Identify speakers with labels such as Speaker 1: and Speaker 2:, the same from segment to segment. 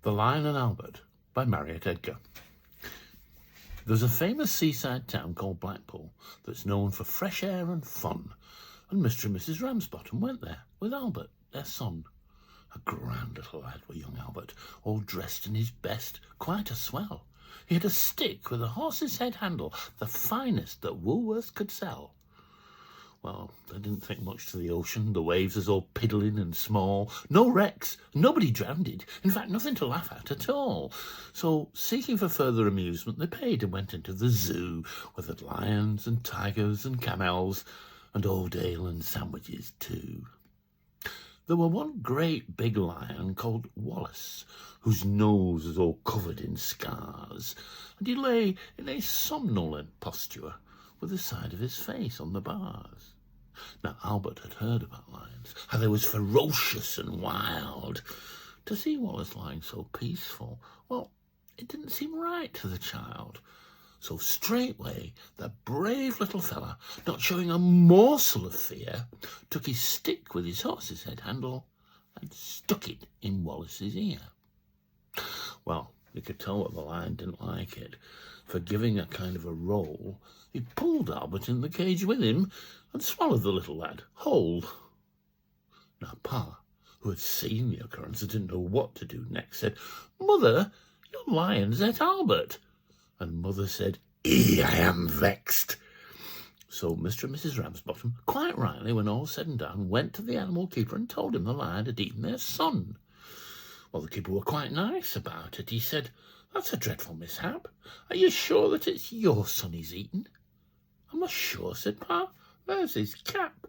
Speaker 1: The Lion and Albert by Marriott, Edgar. There's a famous seaside town called Blackpool that's known for fresh air and fun, and Mr. and Mrs. Ramsbottom went there with Albert, their son. A grand little lad were young Albert, all dressed in his best, quite a swell. He had a stick with a horse's head handle, the finest that Woolworths could sell. Well, they didn't think much to the ocean. The waves was all piddling and small. No wrecks, nobody drowned. In fact, nothing to laugh at all. So, seeking for further amusement, they paid and went into the zoo, where there were lions and tigers and camels, and old ale and sandwiches too. There were one great big lion called Wallis, whose nose was all covered in scars, and he lay in a somnolent posture, with the side of his face on the bars. Now, Albert had heard about lions, how they was ferocious and wild. To see Wallis lying so peaceful, well, it didn't seem right to the child. So straightway, the brave little fella, not showing a morsel of fear, took his stick with his horse's head handle and stuck it in Wallis's ear. Well, you could tell that the lion didn't like it, for giving a kind of a roll, he pulled Albert in the cage with him and swallowed the little lad whole. Now, Pa, who had seen the occurrence and didn't know what to do next, said, "Mother, your lion's ate Albert." And Mother said, "I am vexed." So Mr. and Mrs. Ramsbottom, quite rightly, when all said and done, went to the animal keeper and told him the lion had eaten their son. Well, the keeper were quite nice about it. He said, "That's a dreadful mishap. Are you sure that it's your son he's eaten?" "I'm not sure," said Pa. "There's his cap."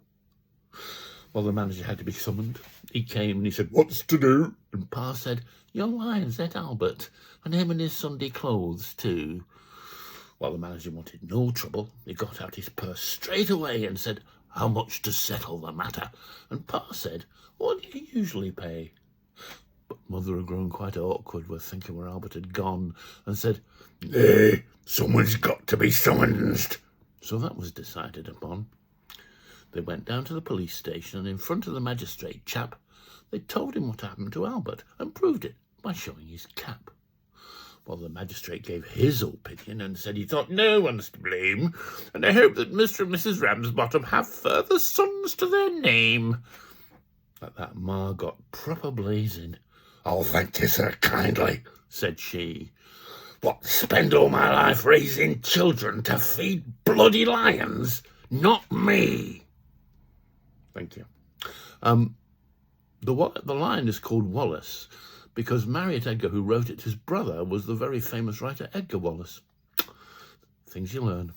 Speaker 1: Well, the manager had to be summoned. He came and he said, "What's to do?" And Pa said, "Your lion's ate Albert, and him and his Sunday clothes too." Well, the manager wanted no trouble. He got out his purse straight away and said, "How much to settle the matter?" And Pa said, "What do you usually pay?" But Mother had grown quite awkward with thinking where Albert had gone, and said, "Nay, someone's got to be summoned." So that was decided upon. They went down to the police station, and in front of the magistrate chap, they told him what happened to Albert, and proved it by showing his cap. Well, the magistrate gave his opinion and said he thought no one's to blame, and I hope that Mr. and Mrs. Ramsbottom have further sons to their name. At that, Ma got proper blazing. "I'll thank you, sir, kindly," said she. "What, spend all my life raising children to feed bloody lions? Not me." Thank you. The lion is called Wallis because Marriott Edgar, who wrote it, his brother, was the very famous writer Edgar Wallis. Things you learn.